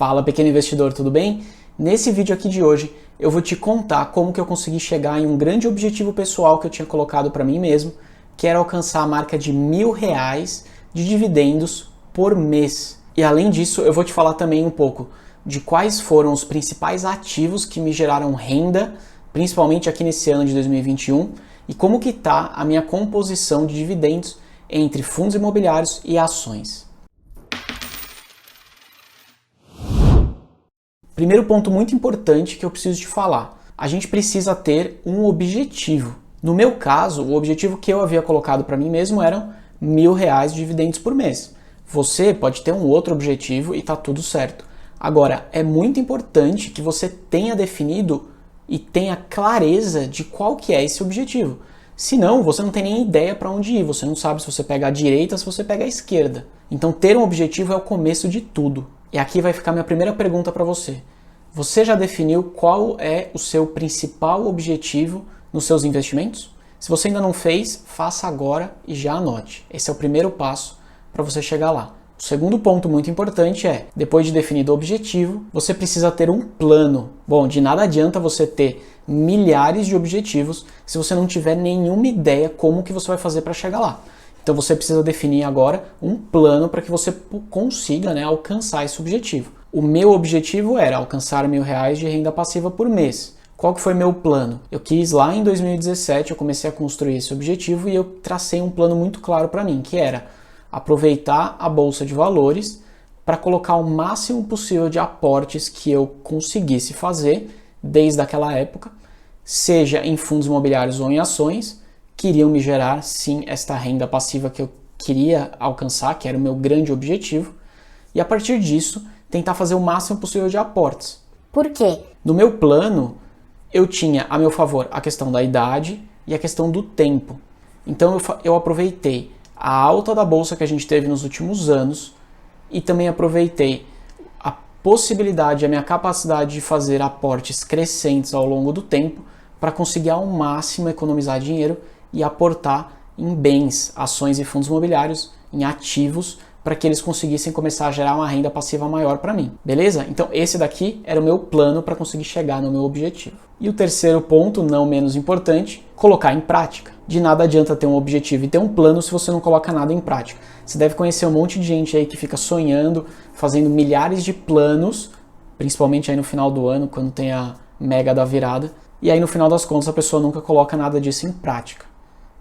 Fala, pequeno investidor, tudo bem? Nesse vídeo aqui de hoje eu vou te contar como que eu consegui chegar em um grande objetivo pessoal que eu tinha colocado para mim mesmo, que era alcançar a marca de R$ 1.000 de dividendos por mês. E além disso, eu vou te falar também um pouco de quais foram os principais ativos que me geraram renda, principalmente aqui nesse ano de 2021, e como que está a minha composição de dividendos entre fundos imobiliários e ações. Primeiro ponto muito importante que eu preciso te falar. A gente precisa ter um objetivo. No meu caso, o objetivo que eu havia colocado para mim mesmo eram R$ 1.000 de dividendos por mês. Você pode ter um outro objetivo e tá tudo certo. Agora, é muito importante que você tenha definido e tenha clareza de qual que é esse objetivo. Senão, você não tem nem ideia para onde ir. Você não sabe se você pega a direita ou se você pega a esquerda. Então, ter um objetivo é o começo de tudo. E aqui vai ficar minha primeira pergunta para você. Você já definiu qual é o seu principal objetivo nos seus investimentos? Se você ainda não fez, faça agora e já anote. Esse é o primeiro passo para você chegar lá. O segundo ponto muito importante é, depois de definido o objetivo, você precisa ter um plano. Bom, de nada adianta você ter milhares de objetivos se você não tiver nenhuma ideia como que você vai fazer para chegar lá. Então você precisa definir agora um plano para que você consiga, alcançar esse objetivo. O meu objetivo era alcançar R$ 1.000 de renda passiva por mês. Qual que foi meu plano? Eu quis lá em 2017, eu comecei a construir esse objetivo e eu tracei um plano muito claro para mim, que era aproveitar a bolsa de valores para colocar o máximo possível de aportes que eu conseguisse fazer desde aquela época, seja em fundos imobiliários ou em ações, que iriam me gerar sim esta renda passiva que eu queria alcançar, que era o meu grande objetivo, e a partir disso tentar fazer o máximo possível de aportes. Por quê? No meu plano, eu tinha a meu favor a questão da idade e a questão do tempo. Então eu aproveitei a alta da bolsa que a gente teve nos últimos anos e também aproveitei a possibilidade, a minha capacidade de fazer aportes crescentes ao longo do tempo para conseguir ao máximo economizar dinheiro e aportar em bens, ações e fundos imobiliários, em ativos, para que eles conseguissem começar a gerar uma renda passiva maior para mim. Beleza? Então esse daqui era o meu plano para conseguir chegar no meu objetivo. E o terceiro ponto, não menos importante, colocar em prática. De nada adianta ter um objetivo e ter um plano se você não coloca nada em prática. Você deve conhecer um monte de gente aí que fica sonhando, fazendo milhares de planos, principalmente aí no final do ano, quando tem a mega da virada, e aí no final das contas a pessoa nunca coloca nada disso em prática.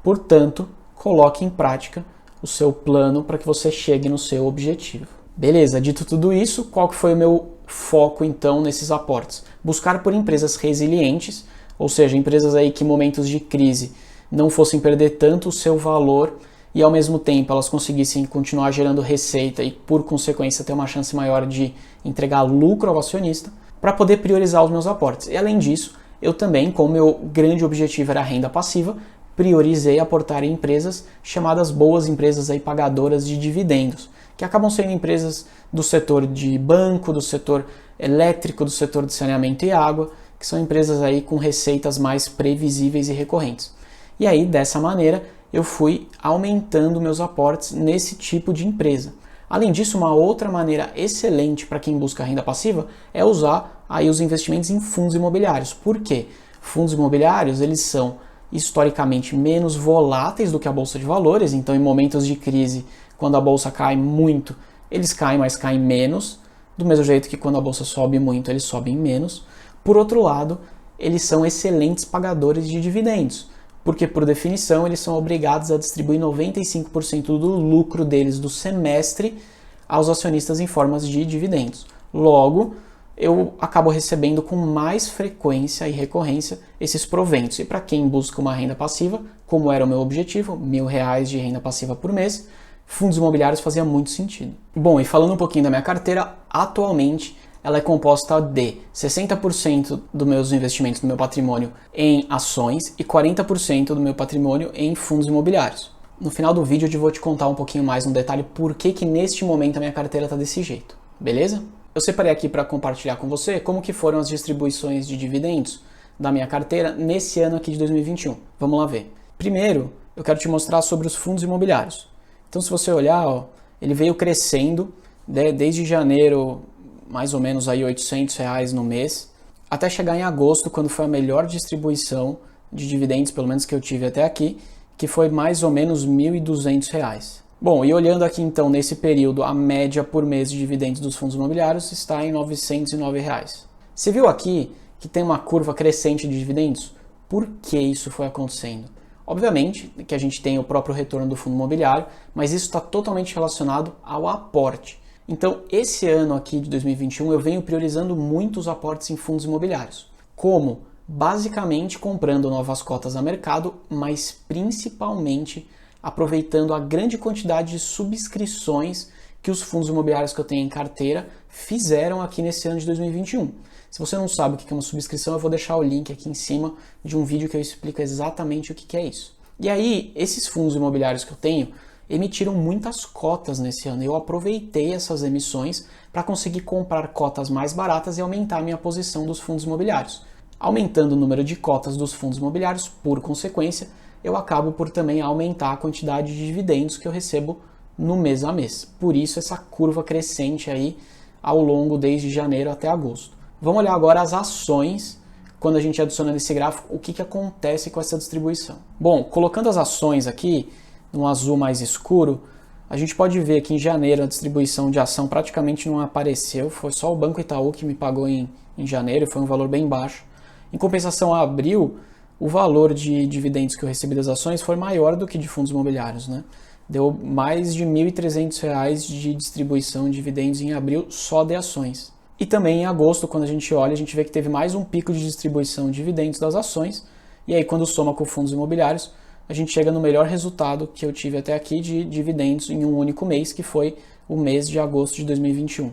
Portanto, coloque em prática o seu plano para que você chegue no seu objetivo. Beleza, dito tudo isso, qual que foi o meu foco então nesses aportes? Buscar por empresas resilientes, ou seja, empresas aí que em momentos de crise não fossem perder tanto o seu valor e ao mesmo tempo elas conseguissem continuar gerando receita e por consequência ter uma chance maior de entregar lucro ao acionista, para poder priorizar os meus aportes. E além disso, eu também, como meu grande objetivo era a renda passiva, priorizei aportar em empresas chamadas boas empresas aí pagadoras de dividendos, que acabam sendo empresas do setor de banco, do setor elétrico, do setor de saneamento e água, que são empresas aí com receitas mais previsíveis e recorrentes. E aí, dessa maneira, eu fui aumentando meus aportes nesse tipo de empresa. Além disso, uma outra maneira excelente para quem busca renda passiva é usar aí os investimentos em fundos imobiliários. Por quê? Fundos imobiliários, eles são historicamente menos voláteis do que a bolsa de valores, então em momentos de crise, quando a bolsa cai muito, eles caem, mas caem menos, do mesmo jeito que quando a bolsa sobe muito, eles sobem menos. Por outro lado, eles são excelentes pagadores de dividendos, porque por definição eles são obrigados a distribuir 95% do lucro deles do semestre aos acionistas em formas de dividendos. Logo, eu acabo recebendo com mais frequência e recorrência esses proventos. E para quem busca uma renda passiva, como era o meu objetivo, R$ 1.000 de renda passiva por mês, fundos imobiliários fazia muito sentido. Bom, e falando um pouquinho da minha carteira, atualmente ela é composta de 60% dos meus investimentos do meu patrimônio em ações e 40% do meu patrimônio em fundos imobiliários. No final do vídeo eu vou te contar um pouquinho mais no detalhe por que neste momento a minha carteira está desse jeito, beleza? Eu separei aqui para compartilhar com você como que foram as distribuições de dividendos da minha carteira nesse ano aqui de 2021. Vamos lá ver. Primeiro, eu quero te mostrar sobre os fundos imobiliários. Então, se você olhar, ele veio crescendo desde janeiro, mais ou menos aí R$800 no mês, até chegar em agosto, quando foi a melhor distribuição de dividendos, pelo menos que eu tive até aqui, que foi mais ou menos R$1.200. Bom, e olhando aqui então nesse período, a média por mês de dividendos dos fundos imobiliários está em R$909. Você viu aqui que tem uma curva crescente de dividendos? Por que isso foi acontecendo? Obviamente que a gente tem o próprio retorno do fundo imobiliário, mas isso está totalmente relacionado ao aporte. Então, esse ano aqui de 2021, eu venho priorizando muito os aportes em fundos imobiliários. Como? Basicamente comprando novas cotas a mercado, mas principalmente aproveitando a grande quantidade de subscrições que os fundos imobiliários que eu tenho em carteira fizeram aqui nesse ano de 2021. Se você não sabe o que é uma subscrição, eu vou deixar o link aqui em cima de um vídeo que eu explico exatamente o que é isso. E aí, esses fundos imobiliários que eu tenho emitiram muitas cotas nesse ano. Eu aproveitei essas emissões para conseguir comprar cotas mais baratas e aumentar a minha posição dos fundos imobiliários. Aumentando o número de cotas dos fundos imobiliários, por consequência, eu acabo por também aumentar a quantidade de dividendos que eu recebo no mês a mês. Por isso essa curva crescente aí ao longo desde janeiro até agosto. Vamos olhar agora as ações, quando a gente adiciona nesse gráfico, o que acontece com essa distribuição. Bom, colocando as ações aqui, num azul mais escuro, a gente pode ver que em janeiro a distribuição de ação praticamente não apareceu, foi só o Banco Itaú que me pagou em janeiro, foi um valor bem baixo. Em compensação, a abril, o valor de dividendos que eu recebi das ações foi maior do que de fundos imobiliários, né? Deu mais de R$1.300 de distribuição de dividendos em abril só de ações. E também em agosto, quando a gente olha, a gente vê que teve mais um pico de distribuição de dividendos das ações. E aí, quando soma com fundos imobiliários, a gente chega no melhor resultado que eu tive até aqui de dividendos em um único mês, que foi o mês de agosto de 2021.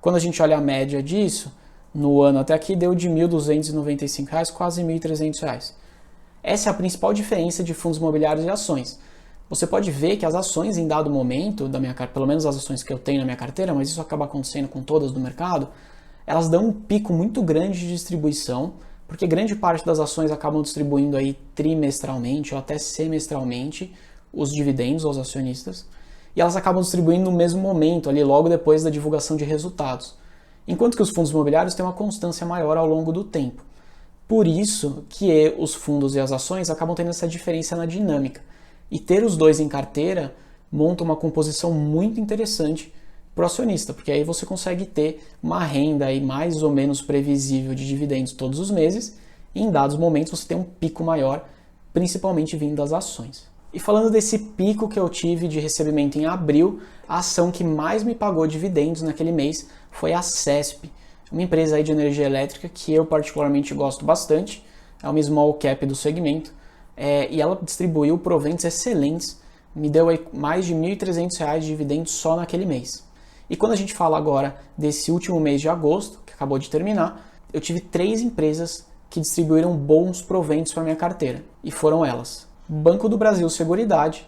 Quando a gente olha a média disso, no ano até aqui deu de R$1.295, quase R$1.300. Essa é a principal diferença de fundos imobiliários e ações. Você pode ver que as ações em dado momento, da minha carteira, pelo menos as ações que eu tenho na minha carteira, mas isso acaba acontecendo com todas do mercado, elas dão um pico muito grande de distribuição, porque grande parte das ações acabam distribuindo aí trimestralmente ou até semestralmente os dividendos aos acionistas, e elas acabam distribuindo no mesmo momento, ali logo depois da divulgação de resultados. Enquanto que os fundos imobiliários têm uma constância maior ao longo do tempo. Por isso que os fundos e as ações acabam tendo essa diferença na dinâmica. E ter os dois em carteira monta uma composição muito interessante para o acionista, porque aí você consegue ter uma renda aí mais ou menos previsível de dividendos todos os meses, e em dados momentos você tem um pico maior, principalmente vindo das ações. E falando desse pico que eu tive de recebimento em abril, a ação que mais me pagou dividendos naquele mês foi a CESP, uma empresa aí de energia elétrica que eu particularmente gosto bastante, é uma small cap do segmento, e ela distribuiu proventos excelentes, me deu aí mais de R$1.300 de dividendos só naquele mês. E quando a gente fala agora desse último mês de agosto, que acabou de terminar, eu tive 3 empresas que distribuíram bons proventos para minha carteira, e foram elas: Banco do Brasil Seguridade,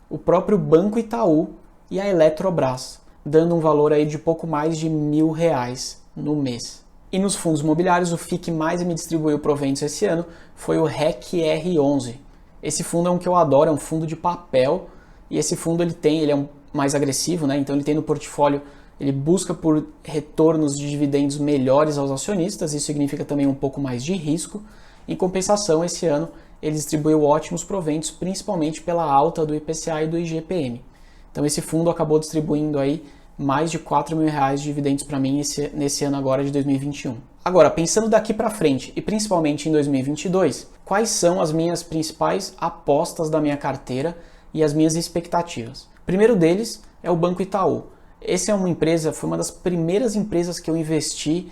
o próprio Banco Itaú e a Eletrobras, dando um valor aí de pouco mais de R$1.000 no mês. E nos fundos imobiliários, o FII que mais me distribuiu proventos esse ano foi o REC-R11. Esse fundo é um que eu adoro, é um fundo de papel, e esse fundo ele é mais agressivo, né? Então ele tem no portfólio, ele busca por retornos de dividendos melhores aos acionistas, isso significa também um pouco mais de risco. Em compensação, esse ano ele distribuiu ótimos proventos, principalmente pela alta do IPCA e do IGPM. Então esse fundo acabou distribuindo aí mais de R$4.000 de dividendos para mim nesse ano agora de 2021. Agora, pensando daqui para frente e principalmente em 2022, quais são as minhas principais apostas da minha carteira e as minhas expectativas? O primeiro deles é o Banco Itaú. Essa é uma empresa, foi uma das primeiras empresas que eu investi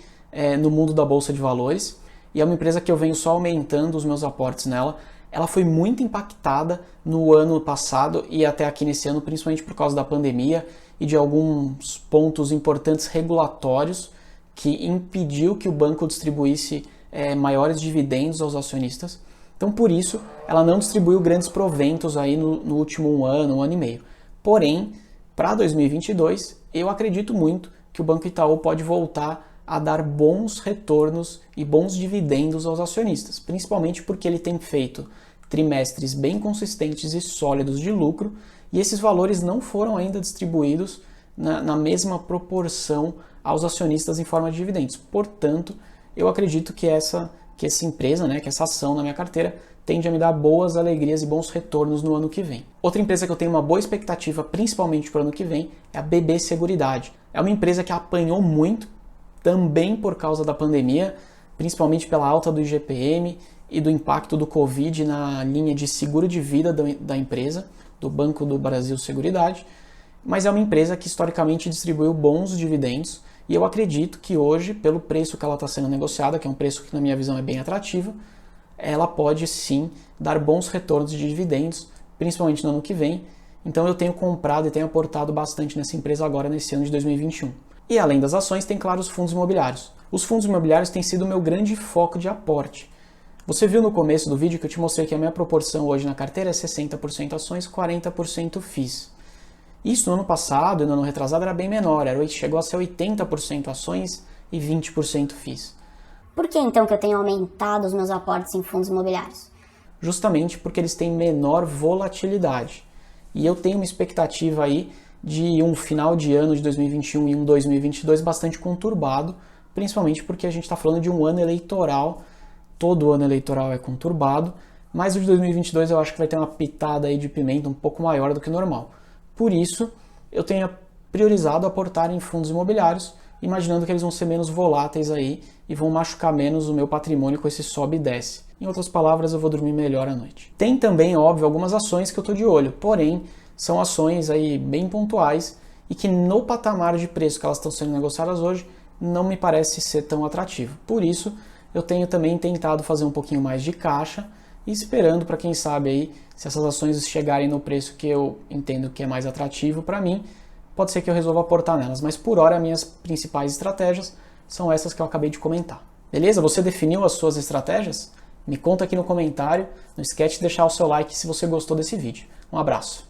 no mundo da Bolsa de Valores, e é uma empresa que eu venho só aumentando os meus aportes nela. Ela foi muito impactada no ano passado e até aqui nesse ano, principalmente por causa da pandemia e de alguns pontos importantes regulatórios que impediu que o banco distribuísse maiores dividendos aos acionistas. Então, por isso, ela não distribuiu grandes proventos aí no último ano, um ano e meio. Porém, para 2022, eu acredito muito que o Banco Itaú pode voltar a dar bons retornos e bons dividendos aos acionistas, principalmente porque ele tem feito trimestres bem consistentes e sólidos de lucro, e esses valores não foram ainda distribuídos na mesma proporção aos acionistas em forma de dividendos. Portanto, eu acredito que essa empresa, né, que essa ação na minha carteira tende a me dar boas alegrias e bons retornos no ano que vem. Outra empresa que eu tenho uma boa expectativa, principalmente para o ano que vem, é a BB Seguridade. É uma empresa que apanhou muito, também por causa da pandemia, principalmente pela alta do IGPM e do impacto do Covid na linha de seguro de vida da empresa, do Banco do Brasil Seguridade, mas é uma empresa que historicamente distribuiu bons dividendos e eu acredito que hoje, pelo preço que ela está sendo negociada, que é um preço que na minha visão é bem atrativo, ela pode sim dar bons retornos de dividendos, principalmente no ano que vem. Então eu tenho comprado e tenho aportado bastante nessa empresa agora nesse ano de 2021. E além das ações, tem claro os fundos imobiliários. Os fundos imobiliários têm sido o meu grande foco de aporte. Você viu no começo do vídeo que eu te mostrei que a minha proporção hoje na carteira é 60% ações, 40% FIIs. Isso no ano passado e no ano retrasado era bem menor, chegou a ser 80% ações e 20% FIIs. Por que então que eu tenho aumentado os meus aportes em fundos imobiliários? Justamente porque eles têm menor volatilidade. E eu tenho uma expectativa aí de um final de ano de 2021 e um 2022 bastante conturbado, principalmente porque a gente está falando de um ano eleitoral, todo ano eleitoral é conturbado, mas o de 2022 eu acho que vai ter uma pitada aí de pimenta um pouco maior do que o normal. Por isso, eu tenho priorizado aportar em fundos imobiliários, imaginando que eles vão ser menos voláteis aí e vão machucar menos o meu patrimônio com esse sobe e desce. Em outras palavras, eu vou dormir melhor à noite. Tem também, óbvio, algumas ações que eu estou de olho, porém, são ações aí bem pontuais e que no patamar de preço que elas estão sendo negociadas hoje, não me parece ser tão atrativo. Por isso, eu tenho também tentado fazer um pouquinho mais de caixa e esperando para quem sabe aí, se essas ações chegarem no preço que eu entendo que é mais atrativo para mim, pode ser que eu resolva aportar nelas, mas por hora minhas principais estratégias são essas que eu acabei de comentar. Beleza? Você definiu as suas estratégias? Me conta aqui no comentário, não esquece de deixar o seu like se você gostou desse vídeo. Um abraço!